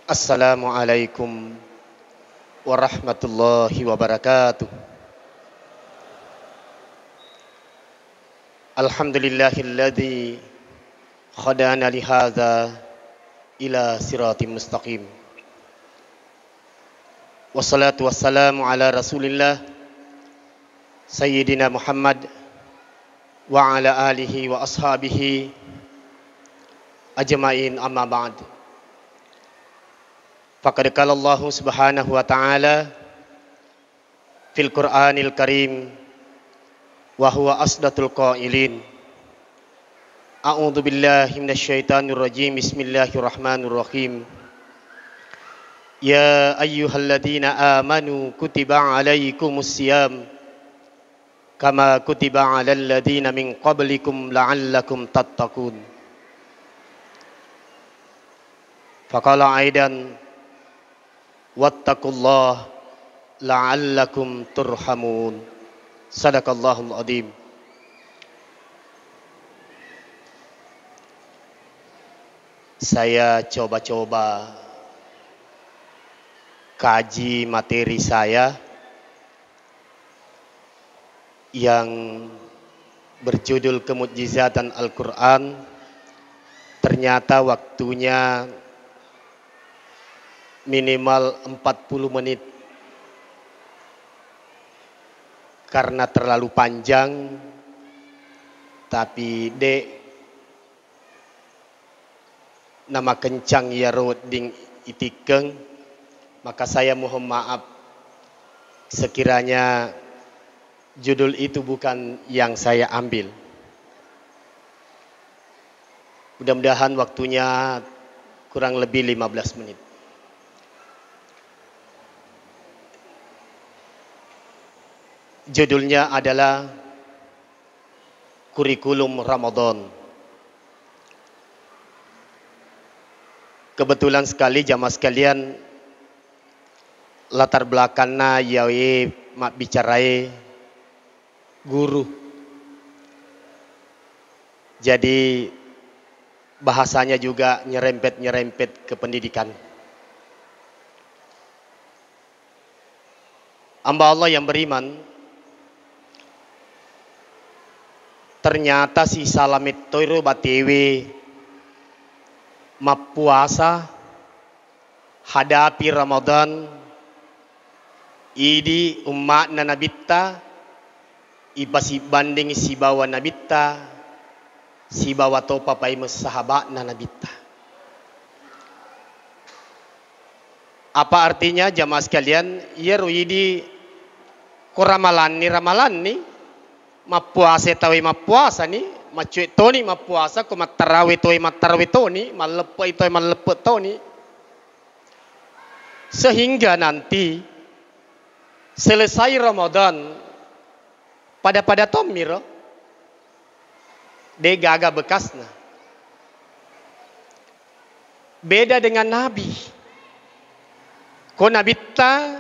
Assalamualaikum warahmatullahi wabarakatuh. Alhamdulillahilladzi khadana lihadza ila siratim mustaqim. Wassalatu wassalamu ala Rasulillah Sayyidina Muhammad wa ala alihi wa ashabihi ajma'in, amma ba'd. Faqad qala Allah Subhanahu wa ta'ala fil Qur'anil Karim wa huwa asdatul qailin. A'udzu billahi minasyaitonir rajim. Bismillahirrahmanirrahim. Ya ayyuhalladzina amanu kutiba alaikumus syiyam kama kutiba alal ladzina min qablikum la'allakum tattaqun. Faqala aidan wattaqullah la'allakum turhamun. Sadaqallahul adzim. Saya coba-coba kaji materi saya yang berjudul Kemukjizatan Al-Quran. Ternyata waktunya minimal 40 menit karena terlalu panjang. Tapi nama kencang ya rot ding itikeng, maka saya mohon maaf sekiranya judul itu bukan yang saya ambil. Mudah-mudahan waktunya kurang lebih 15 menit. Judulnya adalah Kurikulum Ramadan. Kebetulan sekali jamaah sekalian, latar belakangnya yawe mak bicarai guru. Jadi bahasanya juga nyerempet-nyerempet ke pendidikan. Hamba Allah yang beriman, ternyata si salamit toiro batewe mapuasa hadapi Ramadan idi umat na nabitta ibasi banding si bawa nabitta si bawa topa pai sahabat na nabitta. Apa artinya jamaah sekalian? Ya ruidi ko ramalan ni mapuasa tawi mapuasa ni, macuit toni mapuasa, ko matarawi toy matarawi toni, malepo itoy malepo toni. Sehingga nanti selesai Ramadan pada tomiro de gaga bekasna. Beda dengan Nabi. Ko nabitta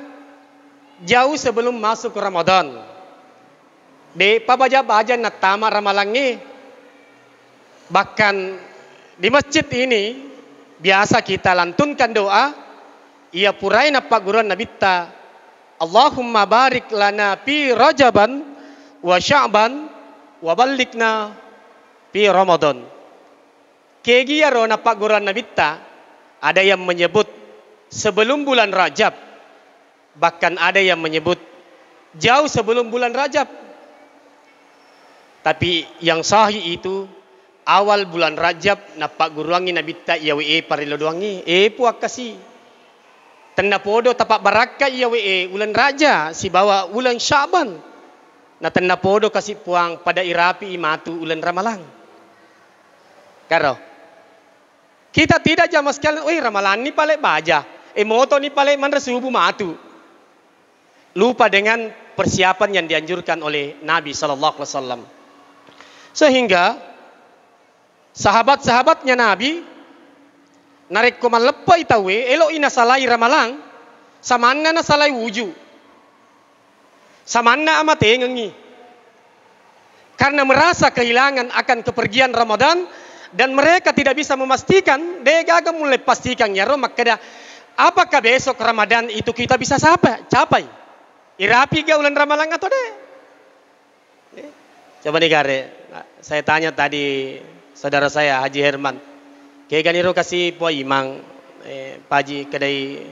jauh sebelum masuk Ramadan. De pabaja-baja na tama ramalangi. Bahkan di masjid ini biasa kita lantunkan doa. Ia purai na paguran nabitta, Allahumma barik lana fi Rajaban wa Sya'ban wa balikna fi Ramadan. Kegia ro na paguran nabitta, ada yang menyebut sebelum bulan Rajab, bahkan ada yang menyebut jauh sebelum bulan Rajab. Tapi yang sahih itu awal bulan Rajab napak guruangi nabitta iawe parilo doangi puak kasi tanda podo tapak baraka iawe ulan raja si bawa ulan Sya'ban na tanda podo kasi puang pada irapi imatu ulan ramalang. Karo kita tidak jamaah sekalian, ramalan ni pale baja moto ni pale mandra subuh matu, lupa dengan persiapan yang dianjurkan oleh Nabi sallallahu alaihi wasallam. Sehingga sahabat-sahabatnya Nabi narik kuman lepai tawe elo ina salai ramalang samanna na salai wuju samanna amate ngengi karena merasa kehilangan akan kepergian Ramadan dan mereka tidak bisa memastikan dega mulai pastikan nyaro makada Apakah besok Ramadan itu kita bisa capai? Irapi ga ulan Ramalan atau deh? Coba nih Gare, saya tanya tadi saudara saya Haji Herman, kayak ganiro kasih po imang, paji kedai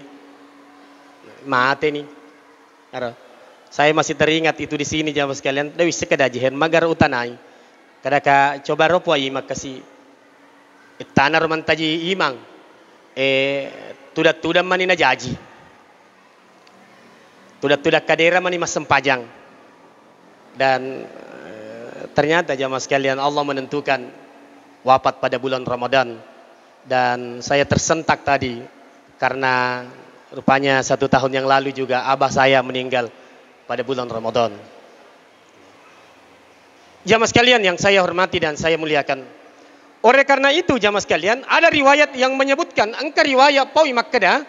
mate nih. Saya masih teringat itu di sini jamaah sekalian. Dewi sekedar Haji Herman gar utanai. Kadaka coba ropo imang kasih tanah roman taji imang. Tudak mani na jaji. Tudak kadera mani mas sempajang. Dan ternyata jamaah sekalian Allah menentukan wafat pada bulan Ramadan. Dan saya tersentak tadi karena rupanya 1 tahun yang lalu juga abah saya meninggal pada bulan Ramadan. Jamaah sekalian yang saya hormati dan saya muliakan. Oleh karena itu jamaah sekalian, ada riwayat yang menyebutkan angka riwayat Pawi Makkada,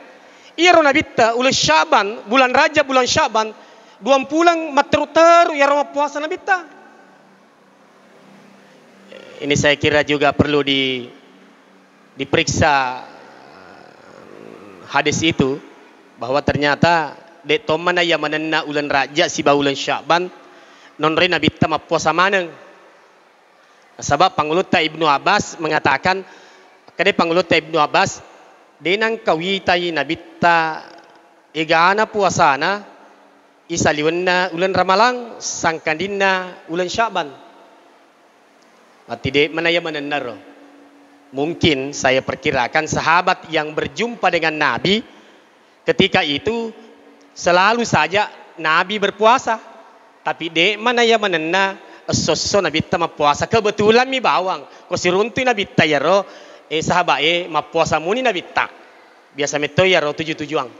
iya rona bitta ulah Syaban, bulan Rajab bulan Syaban, 2 pulang materu-teru ya roma puasa nabitta. Ini saya kira juga perlu diperiksa hadis itu, bahwa ternyata dek tomana ya manenna ulan Rajab si bulan Syaban non rena bitta mapuasa maneng. Sebab Panguluta Ibnu Abbas mengatakan, kadang Panguluta Ibnu Abbas, denang kawitai nabitta egana puasana isaliwanna ulan Ramalang sangkandinna ulan Syaban. Tidak manaya menenar. Mungkin saya perkirakan sahabat yang berjumpa dengan Nabi ketika itu selalu saja Nabi berpuasa, tapi dek manaya menena soso nabitta mapuasa kebetulan mi bawang ko sirunti nabitta yaro sahabat mapuasa muni nabitta biasa meto yaro tujuang.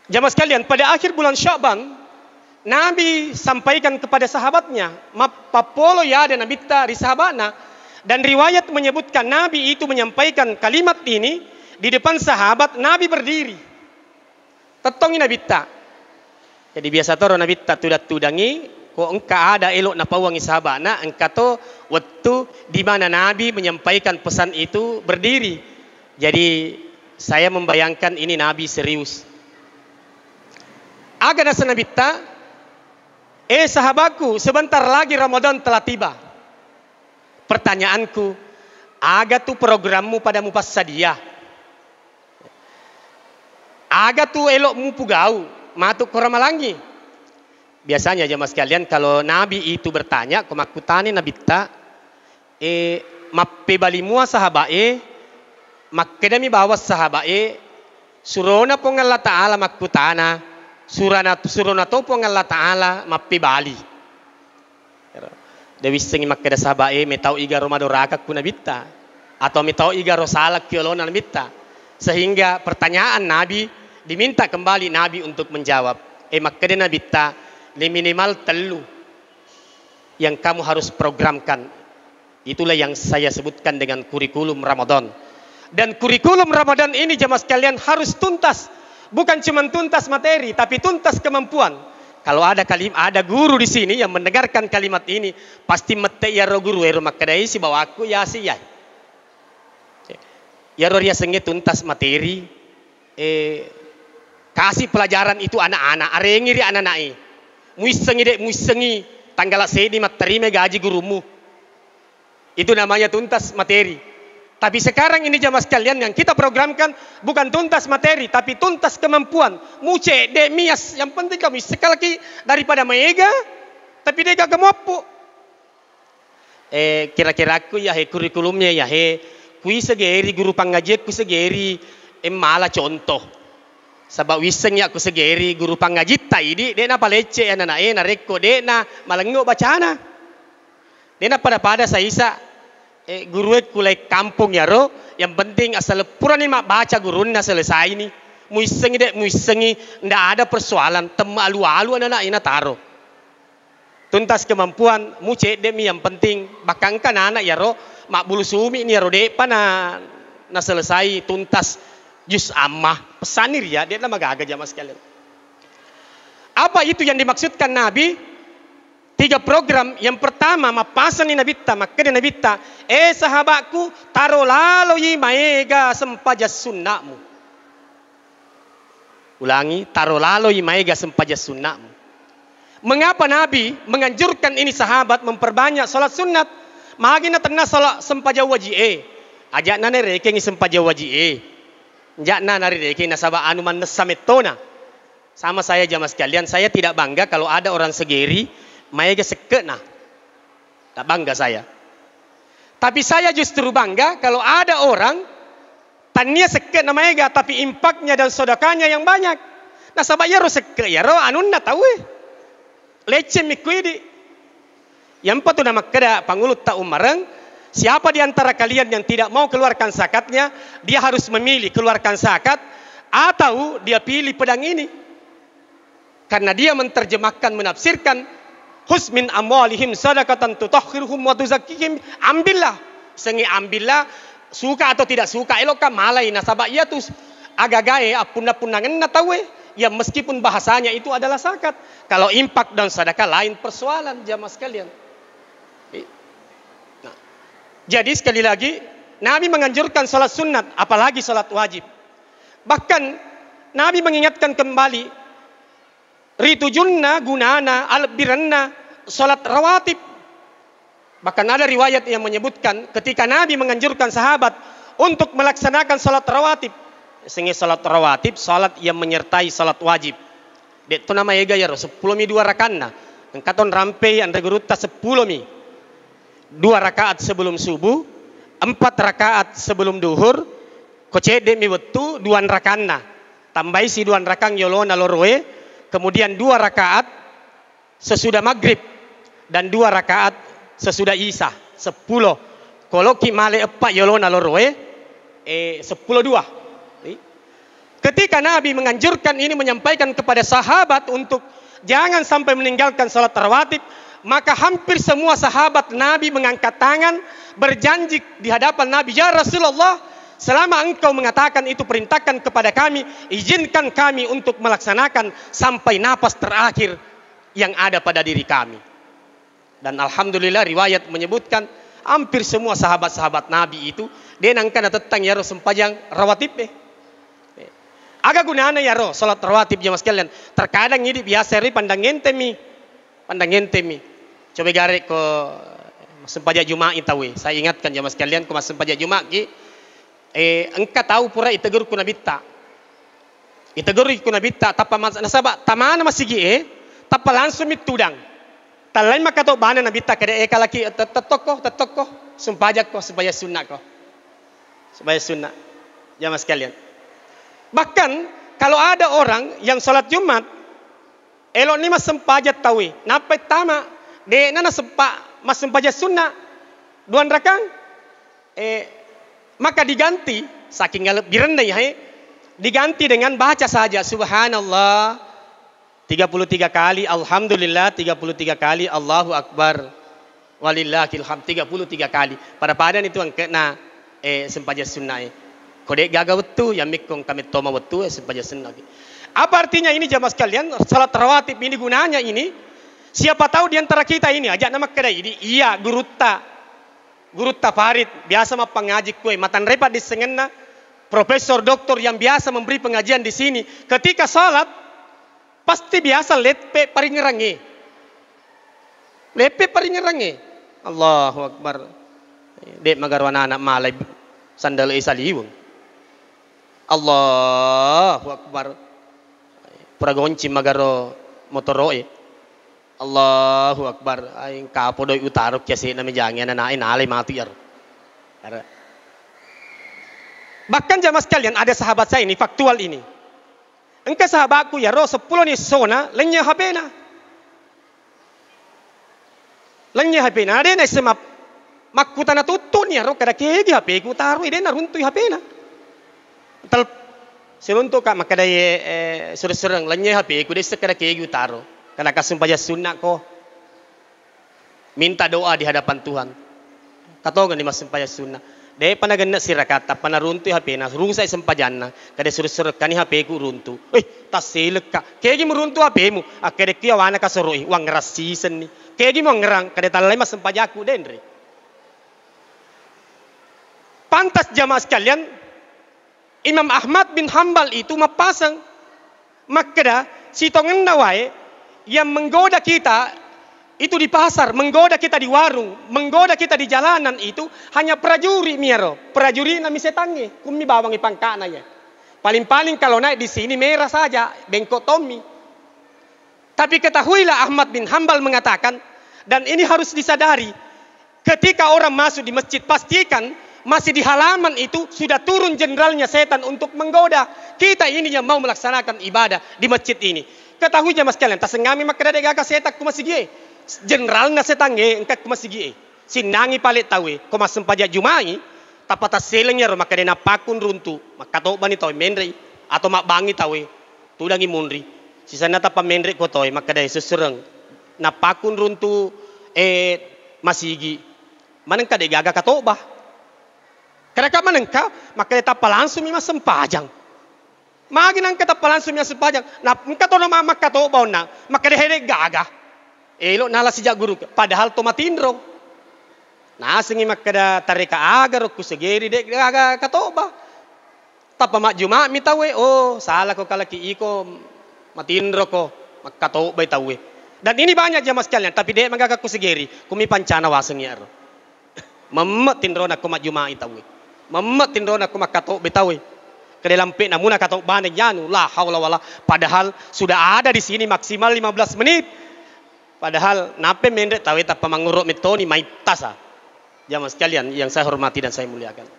Jamaah sekalian, pada akhir bulan Syaban Nabi sampaikan kepada sahabatnya mapapolo ya ada nabitta di sahabatna, dan riwayat menyebutkan Nabi itu menyampaikan kalimat ini di depan sahabat. Nabi berdiri tetongi nabitta. Jadi biasa toro nabitta tudangi ko engka ada elok na pawangi sahabana, engka to waktu di mana Nabi menyampaikan pesan itu berdiri. Jadi saya membayangkan ini Nabi serius. Aga nasa nabitta, sahabatku, sebentar lagi Ramadan telah tiba. Pertanyaanku, aga tu programmu padamu pas sadia. Aga tu elok mu pugau, matuk koramalangi. Biasanya jamaah sekalian kalau Nabi itu bertanya, kemakutani nabitta, mappe balimua sahabae, makkedami bawas sahabae, surona pong Allah Ta'ala makutana, surona to pong Allah Ta'ala mappe bali. Dewi sengi makkeda sahabae, metau iga romadoraka ku nabitta, atau metau iga rosalak kiolona nabitta. Sehingga pertanyaan Nabi diminta kembali Nabi untuk menjawab. Makkeda nabitta, minimal telu yang kamu harus programkan. Itulah yang saya sebutkan dengan kurikulum Ramadan. Dan kurikulum Ramadan ini jemaah sekalian harus tuntas. Bukan cuma tuntas materi, tapi tuntas kemampuan. Kalau ada guru di sini yang mendengarkan kalimat ini, pasti mete ya ro guru ero makadai si bawa aku ya si ya. Ya ro dia sengi tuntas materi. Kasih pelajaran itu anak-anak, arengiri anak-anak. Muisengi tanggal sedi terima gaji gurumu. Itu namanya tuntas materi. Tapi sekarang ini jamaah sekalian yang kita programkan bukan tuntas materi, tapi tuntas kemampuan. Muce de mias, yang penting kami sekali daripada mega, tapi dia gak mampu. Kira-kira aku ya kurikulumnya ya kui segeri guru pangajian ku segeri malah contoh. Sabab wiseng ya ku segeri guru pangajit ini dena palece anak na rekko dena malango bacana. Dena pada saya isa guru kulai kampung ya ro, yang penting asal purani mak baca gurunna selesai ini. Muisengi ndak ada persoalan, temalu-alu anak ina taro. Tuntas kemampuan muce demi yang penting bakangkan anak ya ro, mak bulu sumi ni ya ro de pana na selesai tuntas jus ammah pesanir ya, dia nama gaga jamaah sekalian. Apa itu yang dimaksudkan Nabi? 3 program. Yang pertama, mapasan ni nabita, maka dia nabita, sahabatku, taro lalo yi maega sempajas sunnahmu. Ulangi, taro lalo yi maega sempajas sunnahmu. Mengapa Nabi menganjurkan ini sahabat memperbanyak salat sunat? Magina tenna salat sempaja wajib. Ajak na nereke ngi sempaja wajib. Njak na nari reke nasaba anu man sametona. Sama saya jamaah sekalian, saya tidak bangga kalau ada orang segeri maega sekena. Tak bangga saya. Tapi saya justru bangga kalau ada orang tania sekena maega tapi impaknya dan sedekahnya yang banyak. Nasaba ya ro seke ya ro anun na tahu. Leceh mikuidi. Yang patu nama keda pangulut tak umareng. Siapa di antara kalian yang tidak mau keluarkan zakatnya, dia harus memilih keluarkan zakat atau dia pilih pedang ini. Karena dia menerjemahkan, menafsirkan khuz min amwalihim sadaqatan tutahhiruhum wa tuzakkihim. Ambillah. Sengi ambillah, suka atau tidak suka elokah malai nasabak ia tu agagae apun-apunangan na tahu. Ya meskipun bahasanya itu adalah zakat. Kalau impak dan sedekah lain persoalan jamaah sekalian. Nah, jadi sekali lagi Nabi menganjurkan salat sunat, apalagi salat wajib. Bahkan Nabi mengingatkan kembali ritujunna gunana albiranna salat rawatib. Bahkan ada riwayat yang menyebutkan ketika Nabi menganjurkan sahabat untuk melaksanakan salat rawatib. Sehingga salat rawatib, salat yang menyertai salat wajib. Dek tu nama ega ya 10 mi 2 rakaat. Engkaton rampe anda geruta 10 mi. 2 rakaat sebelum subuh, 4 rakaat sebelum duhur, kocede mi wetu 2 rakaat. Tambahi si 2 rakaat yolona loroe, kemudian 2 rakaat sesudah maghrib dan 2 rakaat sesudah isya. 10. Kalau ki male 4 yolona loroe, 10-2. Ketika Nabi menganjurkan ini, menyampaikan kepada sahabat untuk jangan sampai meninggalkan salat rawatib, maka hampir semua sahabat Nabi mengangkat tangan berjanji di hadapan Nabi, ya Rasulullah, selama engkau mengatakan itu perintahkan kepada kami, izinkan kami untuk melaksanakan sampai napas terakhir yang ada pada diri kami. Dan alhamdulillah riwayat menyebutkan hampir semua sahabat-sahabat Nabi itu dia nangkana tetang ya sempajang rawatib. Agak gunanya ya roh salat rawatib jamaah sekalian. Terkadang ini biasa ri pandang ngentemi. Coba garek ke sempajak Jumat itawe. Saya ingatkan jamaah sekalian ke sempajak Jumat ki engka tahu pura itegur kuna bitta. Itegur kuna bitta tapa nasaba tamana masigi tapa langsung mitudang. Talain maka to bana na bitta kada kalaki tetoko sempajak ko supaya sunnah ko. Supaya sunnah jamaah sekalian. Bahkan kalau ada orang yang sholat Jumat, elok ni mas sempajat tawi, napai tama, de nana mas sempajat sunnah, 2 rakaat, maka diganti, saking birendah ya, diganti dengan baca saja Subhanallah 33 kali, Alhamdulillah 33 kali, Allahu Akbar, walillahil hamd 33 kali. Pada padan itu yang kena sempajat sunnah. Kodek gaga betul, yang mikong kami toma betul, sebagai senang. Apa artinya ini jamaah sekalian? Salat rawatib ini gunanya ini. Siapa tahu di antara kita ini, ajak nama kedai ini. Iya, Gurutta Farid, biasa mah pengaji kue. Matan repat di sengena, profesor doktor yang biasa memberi pengajian di sini. Ketika salat, pasti biasa lepe paringerangi. Allahu Akbar. Dek magarwana anak malay sandal isaliwung. Allahu Akbar. Pragonci magaro motoroe. Allahu Akbar. Ay kapo doy utarok kasi na medjangnya na alay mati yar. Bahkan jamaah sekalian ada sahabat saya ini faktual ini. Engkau sahabatku ya ro 10 ni sona lenya habena. Ada na semap makuta na tutun ya ro kada kegi HP ku taruh ide na runtui HP na. Tal seruntuk ka makadai surang lenya HP ku desa kada kegi taruh. Karena kasumpaya sunnah ko. Minta doa di hadapan Tuhan. Katakan di mas sumpaya sunnah. De panagana sirakat tapana runtu HP na rungsa sempajan na kada suruh-suruh kani HP ku runtu. Tas selek ka. Kegi meruntu HP mu. Akade kia wana ka soroi wang rasisen ni. Kegi mo ngerang kada talai mas sempajaku dendre. Pantas jamaah sekalian, Imam Ahmad bin Hambal itu mapasang makada si tongen nawai yang menggoda kita itu di pasar, menggoda kita di warung, menggoda kita di jalanan itu hanya prajuri miaro. Prajuri nami setange, kumi bawang ipangkana ya. Paling-paling kalau naik di sini merah saja, bengkok Tommy. Tapi ketahuilah Ahmad bin Hambal mengatakan, dan ini harus disadari, ketika orang masuk di masjid pastikan masih di halaman itu sudah turun jenderalnya setan untuk menggoda kita ini yang mau melaksanakan ibadah di masjid ini. Ketahui jamaah sekalian, tasengami makada dega setak ku masih gie. Jenderal na setange engkat ku masih gie. Sinangi palit tawe, ko masempaja jumai, tapata selengnya ro makada na pakun runtu, makato bani toy menri atau mak bangi tawe. Tudangi munri. Sisana tapa menri ko toy makada sesereng. Na pakun runtu masigi. Manengka de gaga katobah. Karena manengka makada tapa langsung mima sempajang. Magi nang kata langsung mima sempajang. Na engka to na makatobaw na makada hele gaga. Elo nala sejak guru padahal tomatindro. Nah sengi makada tarika agar ku segeri dek gaga katoba. Tapa mak juma mitawe oh salah ko kalaki iko matindro ko makatoba itawe. Dan ini banyak jamaah sekalian tapi dek magaga ku segeri kumi pancana waseng yaro. Memmet tindro na ku mak juma itawe. Memmet tindro na ku makatoba itawe. Kedelampe namuna katok bane janu la haula wala padahal sudah ada di sini maksimal 15 menit. Padahal nape mendek tahu tak pemanguruk metoni maitasa. Jamaah sekalian yang saya hormati dan saya muliakan.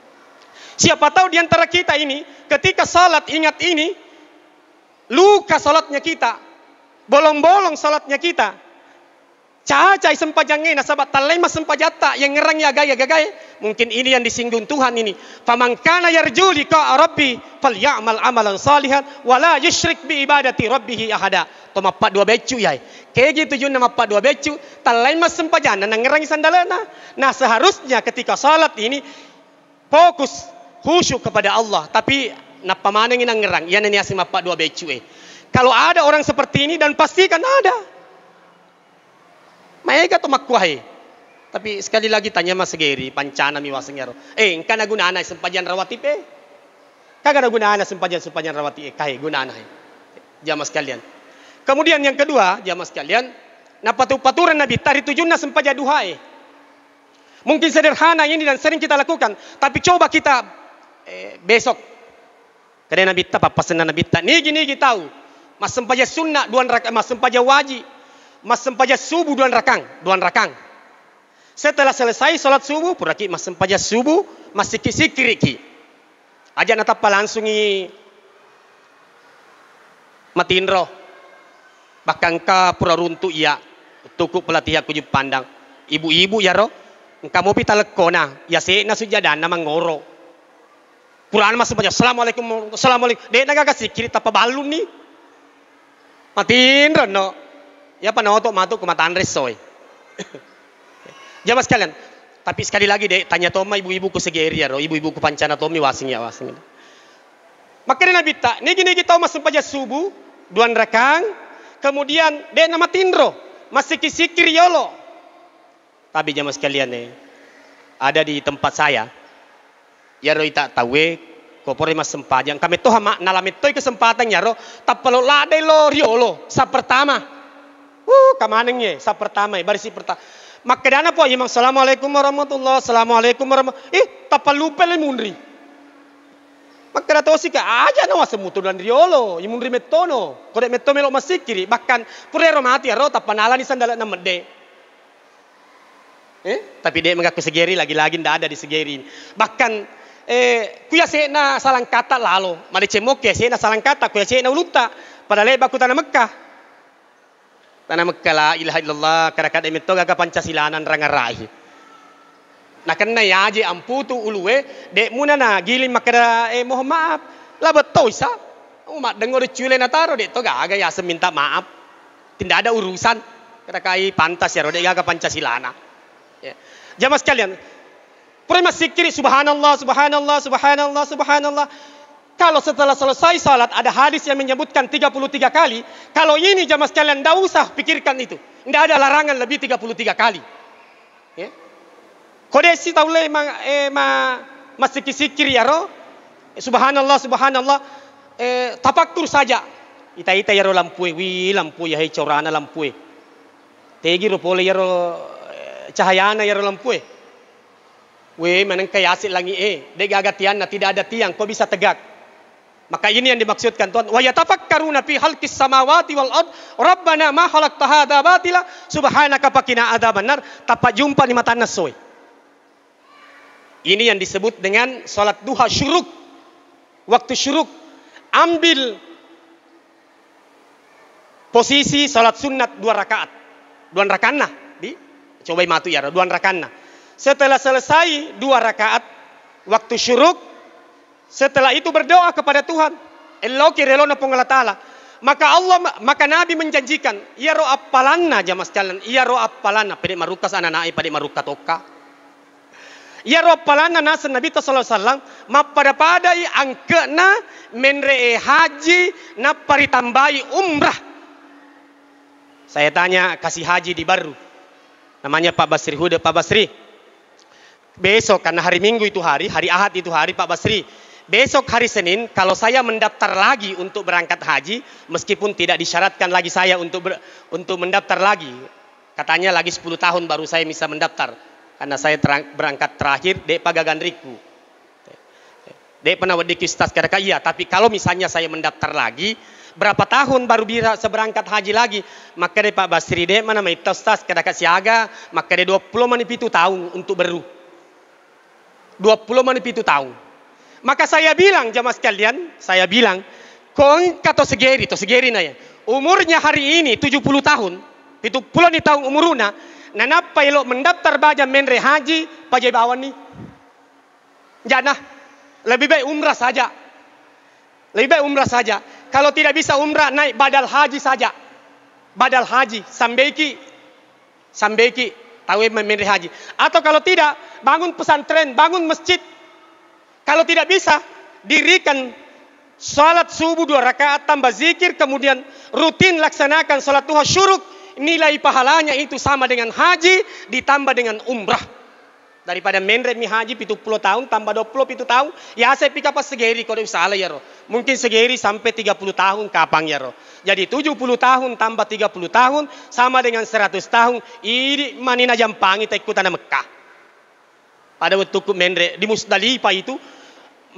Siapa tahu di antara kita ini ketika salat ingat ini luka salatnya kita, bolong-bolong salatnya kita. Cacai sempajangnya nasabat talema sempajata yang ngerang ya gaya. Mungkin ini yang disinggung Tuhan ini. Faman kana yarju liqa rabbi falyamal amalan salihan wala yusyrik bi ibadati rabbih ahada. Toma 42 becu ya. Kayak gitu nama 42 becu talema sempajana nang ngerang sandalana. Nah seharusnya ketika salat ini fokus khusyuk kepada Allah, tapi napa manengin nang ngerang ya nani asim 42 becu Kalau ada orang seperti ini dan pastikan ada. Mereka tuh makkuai. Tapi sekali lagi tanya Mas Geri, pancana mi wasengero. Engka na gunana sempajan rawati pe. Kagak na gunana sempajan rawati kai gunana. Jamaah sekalian. Kemudian yang kedua, jamaah sekalian, na paturan Nabi tari tujunna sempaja duha. Mungkin sederhana ini dan sering kita lakukan, tapi coba kita besok karena Nabi ta papasan Nabi ta nigi tahu. Mas sempaja sunnah duan rakaat, mas sempaja wajib. Mas sempaja subuh duan rakang. Setelah selesai salat subuh, puraki mas sempaja subuh, mas sikir-sikir. Aja natapa langsungi matindro. Bahkan ka pura runtu iya, tuku pelatihan kujub pandang. Ibu-ibu ya ro, engka mo pita lekona, ya se na sujadana mangoro. Quran mas sempaja assalamualaikum. Dek naga sikir tapa balun ni. Matindro no. Ya panoto matuk kumataan resoy. Jamaah sekalian, tapi sekali lagi deh tanya toma ibu-ibu ku segeri ya, ibu-ibu ku pancana tomi wasing. Makanya Nabi tak, negi tahu mas sempaja subuh, duan rakang, kemudian deh nama tindro, mas sikir yolo. Tapi jamaah sekalian ada di tempat saya, ya roi tak tahu kopore mas sempajang, kami toh mak nalametoi kesempatan ya tak perlu lade lo riolo, sa pertama. Kamanengnya, sa pertama, barisi pertama. Makadana po, imang assalamualaikum warahmatullah, assalamualaikum warahmatullah. Tapalupe le mundri. Makada to sika aja na wasemuto dan riolo, imundri metono. Kode meto melo masikiri, bahkan purero mati aro tapanala ni sandala na mede. Tapi dia mengaku segeri lagi-lagi ndak ada di segeri. Bahkan kuya se na salang kata lalo, mari cemok ya se na salang kata, kuya se na uluta. Pada leba ku tanah Mekah. Tanah Mekah la ilaha illallah karakat emito gaga Pancasilanan rangarai. Nah kena ya aje amputu uluwe dek muna na giling makada mohon maaf lah betul sa. Umat dengar cule nataro dek to gaga ya seminta maaf. Tidak ada urusan karakai pantas ya dek gaga Pancasilana. Ya. Jamaah sekalian, Pura masih kiri subhanallah, subhanallah, subhanallah, subhanallah. Kalau setelah selesai salat ada hadis yang menyebutkan 33 kali. Kalau ini jamaah sekalian, tidak usah pikirkan itu. Tidak ada larangan lebih 33 kali. Ya. Kodesi tahu masih sikir ya roh. Subhanallah, subhanallah. Tafakkur saja. Ita ya roh lampui, lampui ya hei corana lampui. Tegi ro pole ya roh cahayana ya roh lampui. Manang kaya asit langi dek agatian tidak ada tiang, kok bisa tegak? Maka ini yang dimaksudkan Tuhan. Wa yatafakkaruna fi khalqis samawati wal ard. Rabbana ma khalaqta hadza batila subhanaka faqina adzabannar. Tapak jumpa di mata nasoy. Ini yang disebut dengan salat duha syuruk. Waktu syuruk ambil posisi salat sunat 2 rakaat. 2 rakaat nah. Coba matu ya, 2 rakaat nah. Setelah selesai 2 rakaat waktu syuruk, setelah itu berdoa kepada Tuhan. Allah kirelona pengala ta'ala. Maka Nabi menjanjikan, ya ro apalanna jamaah sekalian, ya ro apalanna pada marukas anak-anak pada marukat oka. Ya ro apalanna nasan Nabi sallallahu alaihi wasallam mapada-padai angkena menre haji na paritambai umrah. Saya tanya kasih haji di Baru. Namanya Pak Basri Huda, Pak Basri. Besok karena hari Minggu itu hari Ahad itu hari Pak Basri. Besok hari Senin, kalau saya mendaftar lagi untuk berangkat haji, meskipun tidak disyaratkan lagi saya untuk mendaftar lagi, katanya lagi 10 tahun baru saya bisa mendaftar, karena saya berangkat terakhir dek pagagandriku. Dek pernah wadikistas kira-kira iya, tapi kalau misalnya saya mendaftar lagi, berapa tahun baru bisa berangkat haji lagi, maka dek Pak Basri dek mana maitastas kira-kira siaga, maka dek 20 manipitu tahun untuk baru. 20 manipitu tahun. Maka saya bilang jamaah sekalian, kong kato segeri na ya. Umurnya hari ini 70 tahun, 70 ni tahun umuruna, nanapa elo mendaftar baja menre haji pajai bawan ni. Jangan, lebih baik umrah saja. Kalau tidak bisa umrah, naik badal haji saja. Badal haji, sambeki, tahu menre haji. Atau kalau tidak, bangun pesantren, bangun masjid. Kalau tidak bisa, dirikan salat subuh 2 rakaat tambah zikir, kemudian rutin laksanakan salat duha syuruk, nilai pahalanya itu sama dengan haji ditambah dengan umrah. Daripada menret mi haji 70 tahun tambah 20 tahun, ya saya pikir pas segeri kalau salah ya roh. Mungkin segeri sampai 30 tahun kapang ya roh. Jadi 70 tahun tambah 30 tahun sama dengan 100 tahun. Ini manina jampangi tak ikutan Mekah. Pada waktu menret di Musdalifah itu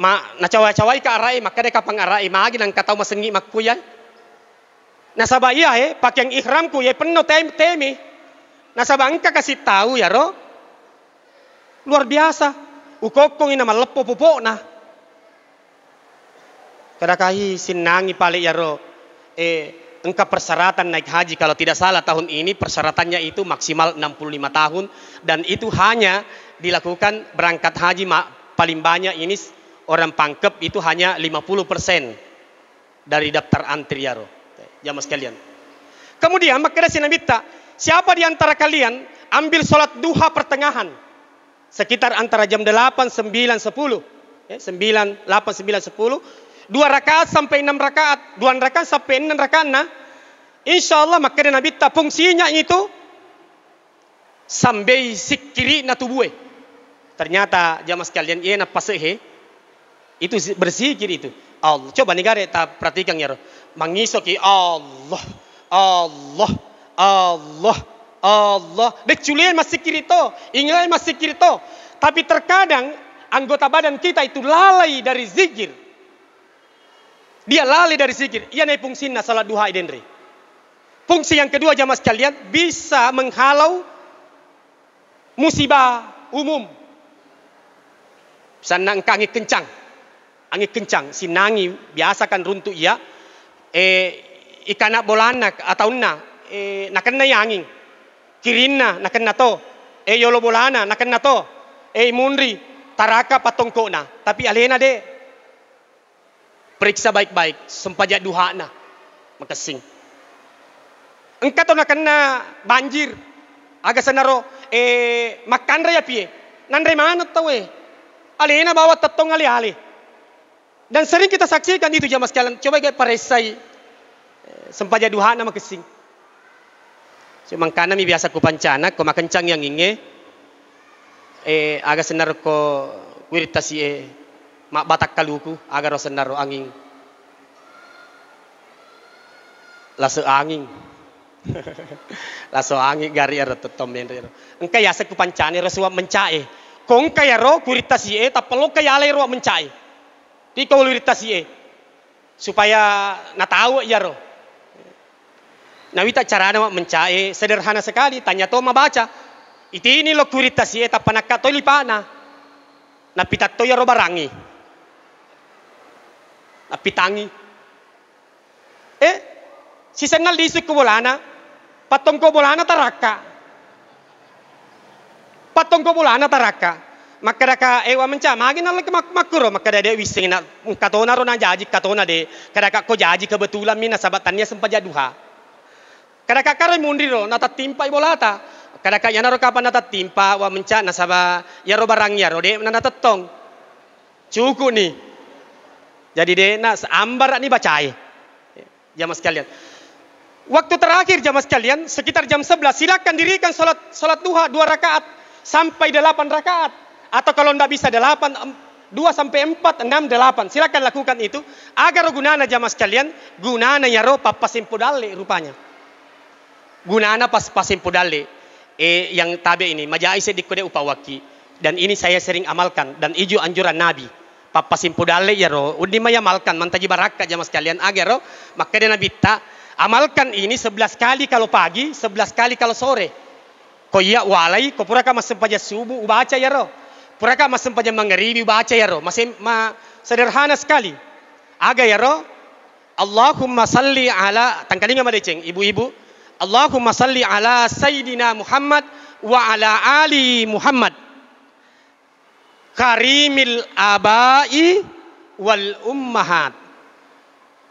na cawai-cawai ke arai, maka dia kapang arai magi nang katau masengi makkuyan. Nasaba iya pakai yang ihramku penuh temi. Nasaba engka kasih tahu ya roh. Luar biasa. Ukokong ina malepo pupo na. Kadakahi sinangi pale ya roh. Engka persyaratan naik haji kalau tidak salah tahun ini persyaratannya itu maksimal 65 tahun dan itu hanya dilakukan berangkat haji paling banyak ini orang pangkep itu hanya 50% dari daftar antri ya roh. Jamaah sekalian. Kemudian maka si Nabi siapa di antara kalian ambil sholat duha pertengahan sekitar antara jam 8, 9, 10 9, 8, 9, 10 2 rakaat sampai 6 rakaat 2 rakaat sampai 6 rakaat nah insya Allah maka Nabi fungsinya itu sampai sikiri na tubuh. Ternyata jamaah sekalian na pasehe itu berzikir itu. Allah. Coba negara tak perhatikan ya. Mangisoki Allah. Dek culian masih kirito, ingin masih kirito. Tapi terkadang anggota badan kita itu lalai dari zikir. Dia lalai dari zikir. Ia naik fungsinya salat duha idenre. Fungsi yang kedua jamaah sekalian bisa menghalau musibah umum. Sana engkau angin kencang, sinangi biasa kan runtuh ya. Ikana bolana atau nakena yang angin. Kirina nakena to. Yolo bolana nakena to. Munri taraka patongko na. Tapi alena de. Periksa baik-baik sempajak duha na. Makasing. Engkau to nakena banjir. Aga sanaro makan raya pie. Nandre mana tahu alena bawa tetong ali-ali. Dan sering kita saksikan itu jamaah sekalian. Coba kayak paresai sempaja duha nama kesing. Cuma karena mi biasa ku pancana ko makencang yang inge aga senar ko wiritasi mak batak kaluku agar senar angin. Laso angin. Laso angin gari ara tetom men. Engka ya ku pancane rasuwa mencae. Kong kaya ro kuritasi tapelo kaya ale ro mencae. Di kau wiritasi supaya na tahu ya ro. Nawita cara nama mencae sederhana sekali, tanya to mabaca. Ini lo kuritasi tapanaka to lipana. Na pitatto ya ro barangi. Na pitangi. Si senal disuk ko bolana, patong ko bolana taraka. Patong ko bolana taraka. Makadaka ewa menca magin na lagi makuro makada de wising na katona ro na jaji katona de kadaka ko jaji kebetulan mina sabatannya sempat jaduha. Kadaka kare mundiro na tatimpa ibolata. Kadaka yana ro kapan na tatimpa wa menca na saba ya ro barang ya ro de na tetong. Cukup nih. Jadi de na ambar ni bacai. Jamaah sekalian. Waktu terakhir jamaah sekalian sekitar jam 11 silakan dirikan salat duha 2 rakaat sampai 8 rakaat. Atau kalau tidak bisa 2 sampai 4, 6, 8. Silakan lakukan itu. Agar gunana jamaah sekalian. Gunana ya ro papasin podale rupanya. Gunana papasin podale. Yang tabe ini. Majai sedikode upawaki. Dan ini saya sering amalkan. Dan ijo anjuran Nabi. Papasin podale ya ro. Undi maya amalkan. Mantaji baraka jamaah sekalian. Agar ro. Maka dia Nabi tak. Amalkan ini 11 kali kalau pagi. 11 kali kalau sore. Ko iya walai. Ko pura ka masempaja subuh. Ubaca ya ro. Puraka masih saja mengeribi baca ya roh, masih sederhana sekali. Aga ya roh, Allahumma salli ala tangkalinga madeceng ibu-ibu. Allahumma salli ala Sayyidina Muhammad wa ala ali Muhammad. Karimil abai wal ummahat.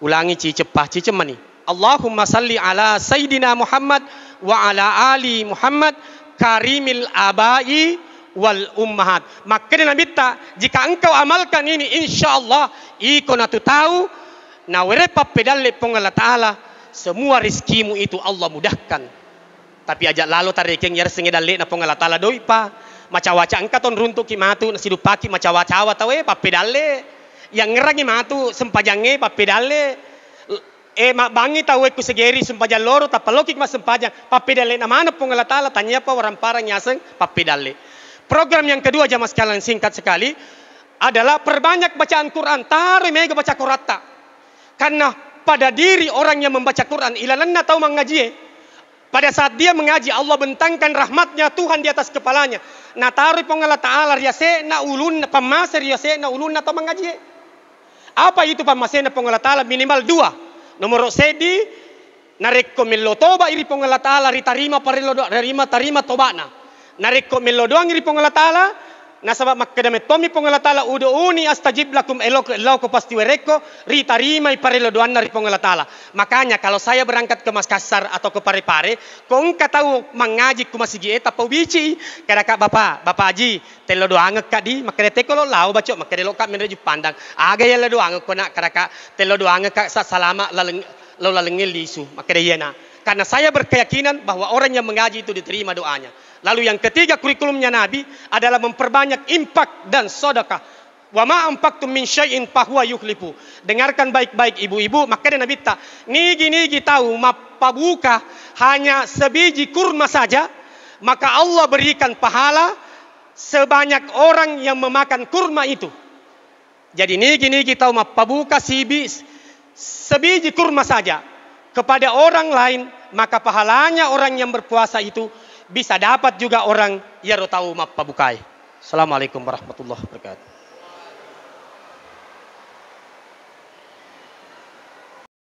Ulangi cicem mani. Allahumma salli ala Sayyidina Muhammad wa ala ali Muhammad. Karimil abai wal ummahat. Maka dia minta jika engkau amalkan ini insyaallah iko na tu tahu na werepa pedalle pong Allah Taala semua rizkimu itu Allah mudahkan. Tapi ajak lalu tarekeng yar sengedalle na pong Allah Taala doi pa macawaca engka ton runtuk ki matu na sidupaki macawacawa tawe pa pedalle yang ngerangi matu sempajange pa pedalle bangi tahu ku segeri sempajan loro tapalokik mas sempajang pa pedalle na mana pong Allah Taala tanya pa orang parang nyaseng pa pedalle. Program yang kedua jamaah sekalian singkat sekali adalah perbanyak bacaan Quran. Tarik mega baca Quran. Karena pada diri orang yang membaca Quran ilalanna tahu mengaji. Pada saat dia mengaji Allah bentangkan rahmatnya Tuhan di atas kepalanya. Nah tarik pengala ta'ala riasena ulun pamasir riasena ulun atau mengaji. Apa itu pamasena pengala ta'ala minimal 2. Nomor sedi nareko millo toba iri pengala ta'ala ritarima parilo tarima tobana. Nareko melo doang iri pong Allah Ta'ala. Nasabab makadame tomi pong Allah Ta'ala. Uduuni astajib lakum eloko pasti wereko. Rita rimai parelo doang nari pong Allah Ta'ala. Makanya kalau saya berangkat ke Makassar atau ke Parepare. Kong katau mengaji ku masigi eta pau bici. Kada kak bapak haji. Telo doang kak di. Makanya teko lo lau baco. Makanya lo kak menuju pandang. Aga ya lo doang ko nak. Kada kak telo doang kak sa salama lo lalengil lisu. Makanya yena. Karena saya berkeyakinan bahwa orang yang mengaji itu diterima doanya. Lalu yang ketiga kurikulumnya Nabi adalah memperbanyak infak dan sedekah. Wa ma anfaqtum min syai'in fahuwa yukhlifu. Dengarkan baik-baik ibu-ibu, maka Nabi tak nigi tahu mapabuka hanya sebiji kurma saja, maka Allah berikan pahala sebanyak orang yang memakan kurma itu. Jadi nigi tahu mapabuka sebiji kurma saja kepada orang lain, maka pahalanya orang yang berpuasa itu bisa dapat juga orang yang tahu mapabukai. Assalamualaikum warahmatullahi wabarakatuh.